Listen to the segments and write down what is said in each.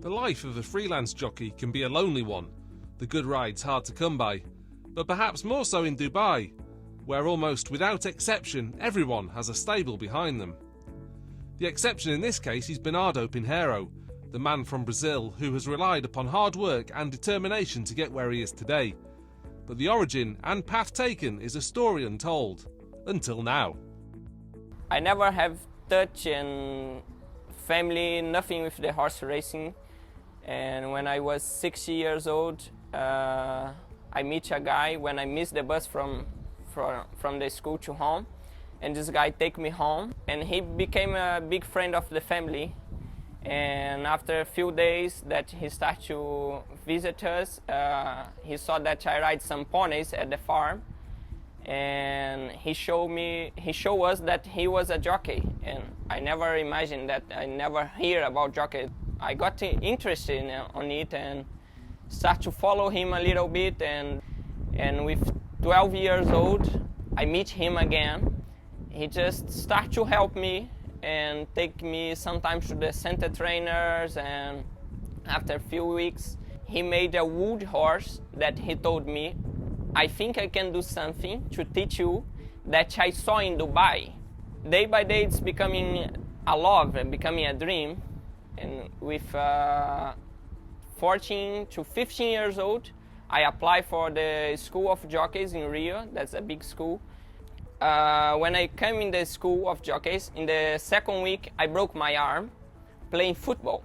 The life of a freelance jockey can be a lonely one, the good rides hard to come by, but perhaps more so in Dubai, where almost without exception everyone has a stable behind them. The exception in this case is Bernardo Pinheiro, the man from Brazil who has relied upon hard work and determination to get where he is today. But the origin and path taken is a story untold, until now. I never have touched and family, nothing with the horse racing. And when I was 6 years old, I met a guy when I missed the bus from the school to home. And this guy take me home, and he became a big friend of the family. And after a few days that he started to visit us, he saw that I ride some ponies at the farm. And he showed us that he was a jockey. And I never imagined that, I never hear about jockey. I got interested on it and start to follow him a little bit. And with 12 years old, I meet him again. He just start to help me and take me sometimes to the center trainers. And after a few weeks, he made a wood horse that he told me, I think I can do something to teach you that I saw in Dubai. Day by day, it's becoming a love and becoming a dream. And with 14 to 15 years old, I applied for the School of Jockeys in Rio. That's a big school. When I came in the School of Jockeys, in the second week, I broke my arm playing football.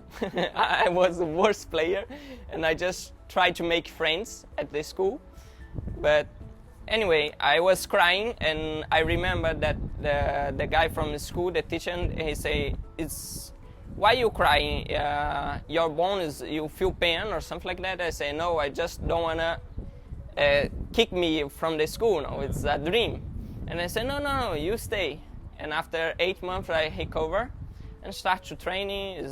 I was the worst player, and I just tried to make friends at the school. But anyway, I was crying, and I remember that the guy from the school, the teacher, he say, why you crying? Your bones, you feel pain or something like that? I say, no, I just don't wanna kick me from the school. No, it's a dream. And I said, no, you stay. And after 8 months, I recover and start to training.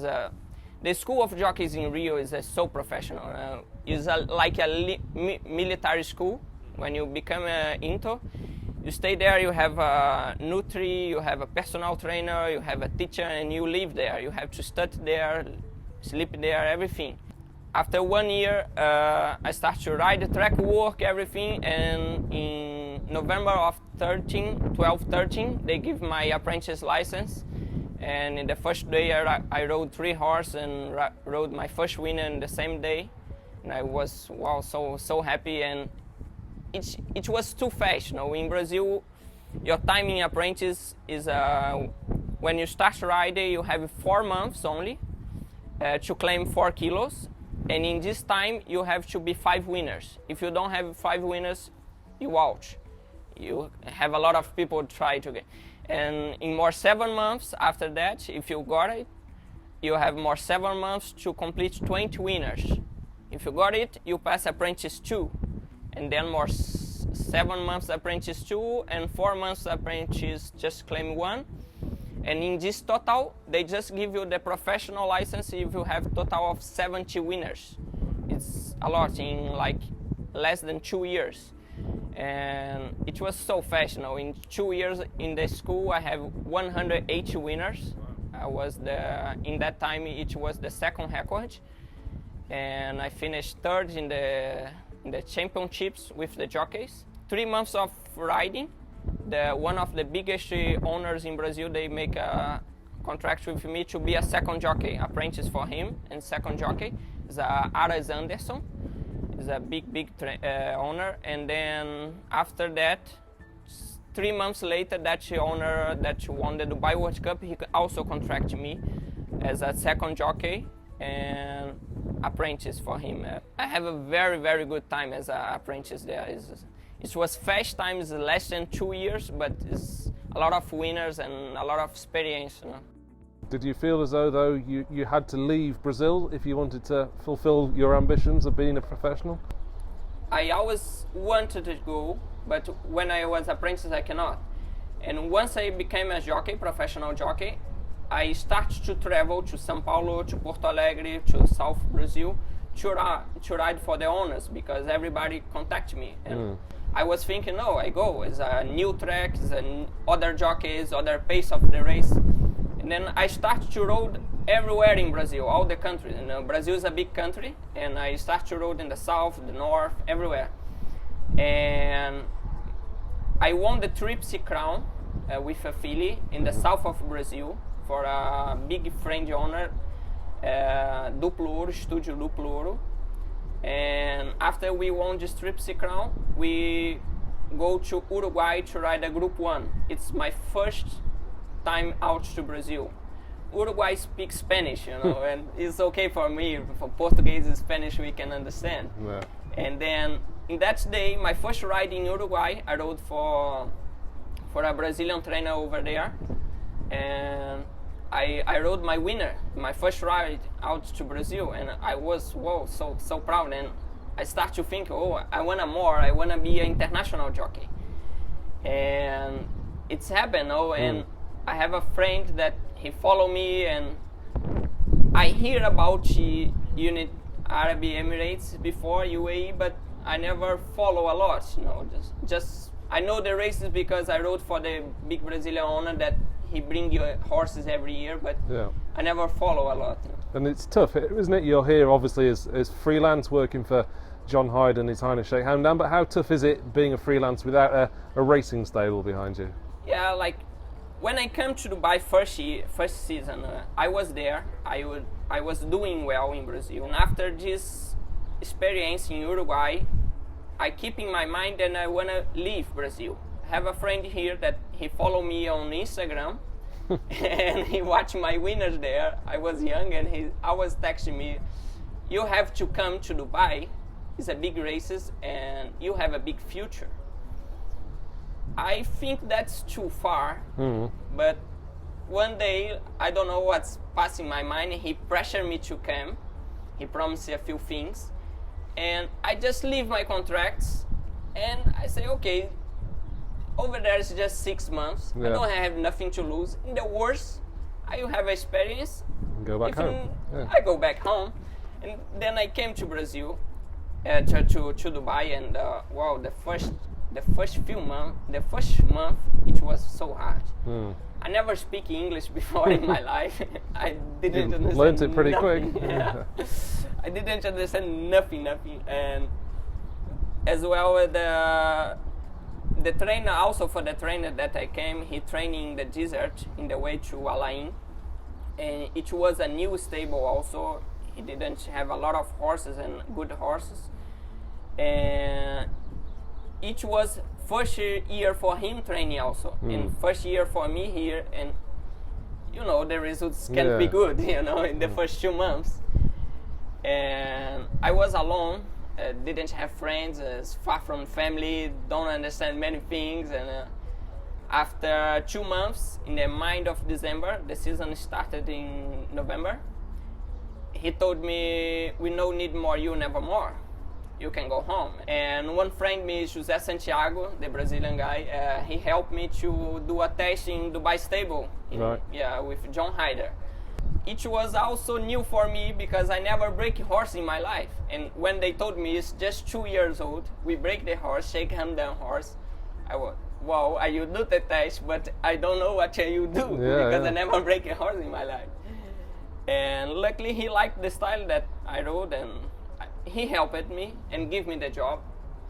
The School of Jockeys in Rio is so professional. It's like a military school. When you become an into, you stay there, you have a nutri, you have a personal trainer, you have a teacher, and you live there. You have to study there, sleep there, everything. After 1 year, I start to ride the track work, everything, and in November of 12-13, they give my apprentice license. And in the first day, I rode 3 horses and rode my first winner in the same day. And I was, wow, so happy. And it was too fast. You know, in Brazil, your time in apprentice is, when you start riding, you have 4 months only to claim 4 kilos. And in this time, you have to be 5 winners. If you don't have 5 winners, you out. You have a lot of people try to get. And in more 7 months after that, if you got it, you have more 7 months to complete 20 winners. If you got it, you pass apprentice 2. And then more 7 months apprentice 2 and 4 months apprentice just claim 1. And in this total, they just give you the professional license if you have a total of 70 winners. It's a lot in like less than 2 years. And it was so fast. You know, in 2 years in the school, I have 180 winners. I was in that time, it was the second record. And I finished third in the championships with the jockeys. 3 months of riding. One of the biggest owners in Brazil, they make a contract with me to be a second jockey, apprentice for him. And second jockey is Aras Anderson. He's a big owner. And then after that, 3 months later, that owner that won the Dubai World Cup, he also contracted me as a second jockey and apprentice for him. I have a very good time as an apprentice there. It was fast time, it's less than 2 years, but it's a lot of winners and a lot of experience. You know. Did you feel as though you had to leave Brazil if you wanted to fulfill your ambitions of being a professional? I always wanted to go, but when I was apprentice, I cannot. And once I became a jockey, professional jockey, I started to travel to São Paulo, to Porto Alegre, to South Brazil, to ride for the owners, because everybody contacted me. And I was thinking, no, I go. It's a new track, it's other jockeys, other pace of the race. And then I started to ride everywhere in Brazil, all the country. You know, Brazil is a big country, and I started to ride in the south, the north, everywhere. And I won the Tripsy Crown with a filly in the south of Brazil for a big friend owner, Duplo Ouro, Studio Duplo Ouro. And after we won this Tripsy Crown, we go to Uruguay to ride a Group 1. It's my first time out to Brazil. Uruguay speaks Spanish, you know, and it's okay for me. For Portuguese and Spanish, we can understand. Yeah. And then in that day, my first ride in Uruguay, I rode for a Brazilian trainer over there, and I rode my winner, my first ride out to Brazil, and I was so proud. And I start to think, I want to be an international jockey, and it's happened. And I have a friend that he follow me, and I hear about United Arab Emirates before UAE, but I never follow a lot. You know, just I know the races because I rode for the big Brazilian owner that he bring you horses every year, but I never follow a lot. And it's tough, isn't it? You're here obviously as freelance working for John Hyde and His Highness Sheikh Hamdan, but how tough is it being a freelance without a racing stable behind you? Yeah, like when I came to Dubai first season, I was there. I was doing well in Brazil, and after this experience in Uruguay, I keep in my mind that I want to leave Brazil. I have a friend here that he follow me on Instagram and he watched my winners there. I was young, and he always texting me, you have to come to Dubai. It's a big races and you have a big future. I think that's too far, but one day, I don't know what's passing my mind, he pressured me to come. He promised a few things, and I just leave my contracts, and I say, okay, over there is just 6 months. I don't have nothing to lose. In the worst, I will have experience. Go back home. I go back home, and then I came to Brazil, to Dubai, and wow, the first month, it was so hard. I never speak English before in my life. I didn't understand. Learned it pretty nothing. quick. Yeah. I didn't understand nothing. And as well, the trainer, also for the trainer that I came, he trained in the desert in the way to Alain, and it was a new stable also. He didn't have a lot of horses and good horses, and it was first year for him training also, and first year for me here, and you know the results can't be good, you know, in the first 2 months. And I was alone, didn't have friends, far from family, don't understand many things, and after 2 months, in the mind of December, the season started in November, he told me, we no need more you, never more. You can go home. And one friend, me, José Santiago, the Brazilian guy, he helped me to do a test in Dubai stable, with John Hyder. It was also new for me because I never break a horse in my life. And when they told me it's just 2 years old, we break the horse, shake him down horse, I was, wow, you do the test, but I don't know what you do because I never break a horse in my life. And luckily he liked the style that I rode, and he helped me and gave me the job.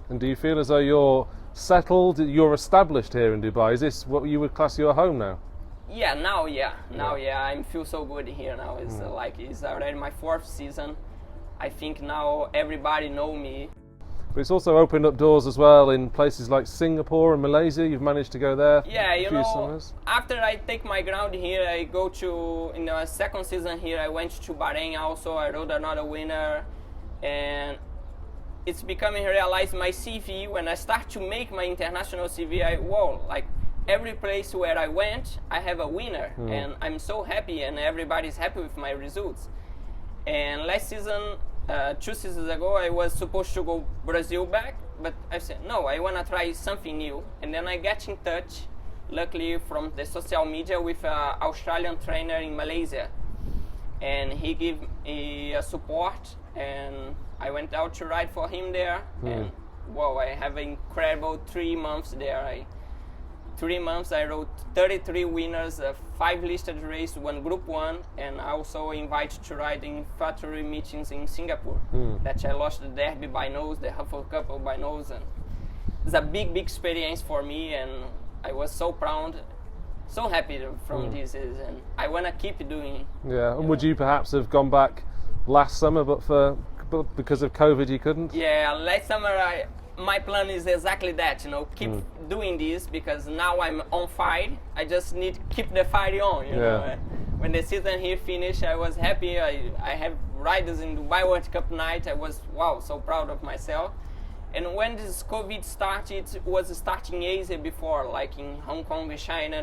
And do you feel as though you're settled, you're established here in Dubai? Is this what you would class your home now? Now I feel so good here now. It's it's already my 4th season. I think now everybody know me. But it's also opened up doors as well in places like Singapore and Malaysia. You've managed to go there. You know, summers. After I take my ground here, I go to, in the 2nd season here, I went to Bahrain also. I rode another winner, and it's becoming realized my CV. When I start to make my international CV, every place where I went, I have a winner, and I'm so happy, and everybody's happy with my results. And last season, 2 seasons ago, I was supposed to go Brazil back, but I said, no, I want to try something new. And then I get in touch, luckily from the social media, with an Australian trainer in Malaysia. And he gave me a support, and I went out to ride for him there. And wow, I have an incredible 3 months there. 3 months I rode 33 winners, 5 listed races, 1 Group 1, and also invited to ride in factory meetings in Singapore. That I lost the Derby by nose, the Huffle Couple by nose, and it's a big experience for me, and I was so proud, so happy from this, and I want to keep doing. Yeah, and would you perhaps have gone back last summer, but because of COVID you couldn't? Yeah, last summer my plan is exactly that, keep doing this, because now I'm on fire. I just need to keep the fire on, you know. When the season here finished, I was happy. I have riders in Dubai World Cup night. I was, so proud of myself. And when this COVID started, it was starting Asia before, like in Hong Kong, China,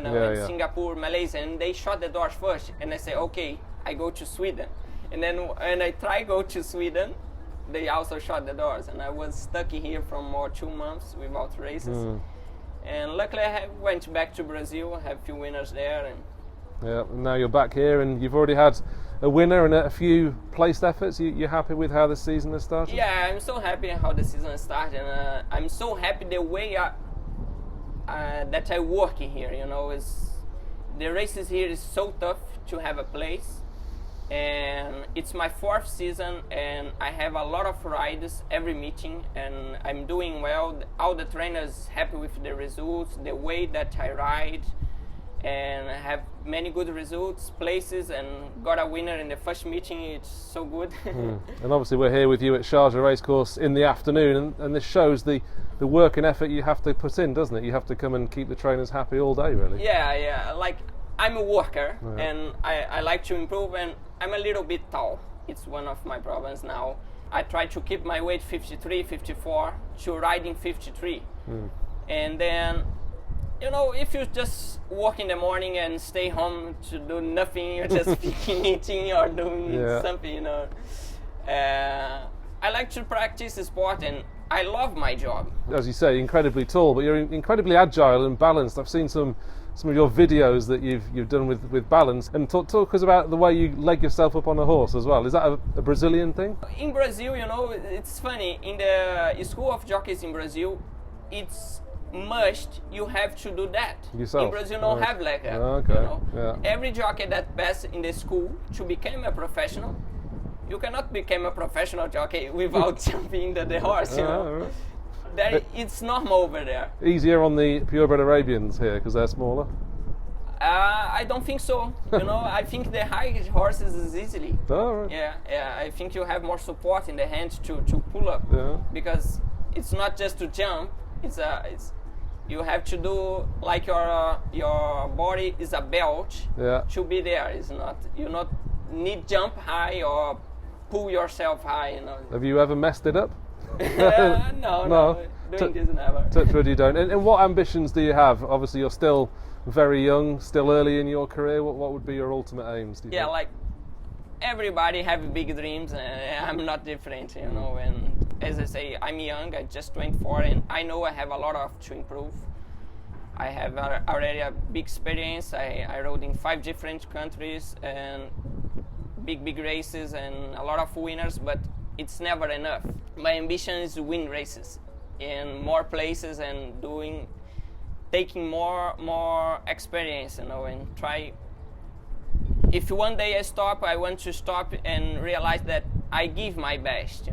Singapore, Malaysia, and they shut the doors first. And I say, okay, I go to Sweden. And then when I try go to Sweden, they also shut the doors. And I was stuck here for more 2 months without races. And luckily I went back to Brazil, have a few winners there. And now you're back here and you've already had a winner and a few placed efforts. You're happy with how the season has started? Yeah, I'm so happy how the season started, and I'm so happy the way that I work in here. Is the races here is so tough to have a place, and it's my 4th season, and I have a lot of riders every meeting, and I'm doing well. All the trainers happy with the results, the way that I ride. And I have many good results, places, and got a winner in the first meeting. It's so good. And obviously we're here with you at Sharjah Racecourse in the afternoon, and this shows the work and effort you have to put in, doesn't it? You have to come and keep the trainers happy all day, really. Yeah. Like, I'm a worker, and I like to improve, and I'm a little bit tall. It's one of my problems now. I try to keep my weight 53, 54, to riding 53. And then, if you just walk in the morning and stay home to do nothing, you're just eating or doing something, I like to practice the sport, and I love my job. As you say, incredibly tall, but you're incredibly agile and balanced. I've seen some of your videos that you've done with balance. And talk us about the way you leg yourself up on a horse as well. Is that a Brazilian thing? In Brazil, it's funny. In the school of jockeys in Brazil, it's you have to do that. Yourself? In Brazil, don't have like that. Okay. Every jockey that passes in the school to become a professional, you cannot become a professional jockey without jumping into the horse. It's normal over there. Easier on the purebred Arabians here because they're smaller. I don't think so. I think the high horses is easily. Oh, right. Yeah. I think you have more support in the hands to pull up. Because it's not just to jump. You have to do like your body is a belt to be there. It's not you not need jump high or pull yourself high. Have you ever messed it up? No. Doing this never. Touch wood, you don't. And what ambitions do you have? Obviously, you're still very young, still early in your career. What would be your ultimate aims? Do you think? Like everybody have big dreams, and I'm not different. And as I say, I'm young. I just 24, and I know I have a lot to improve. I have already a big experience. I rode in 5 different countries and big races and a lot of winners, but it's never enough. My ambition is to win races in more places and taking more experience, and try. If one day I want to stop and realize that I give my best,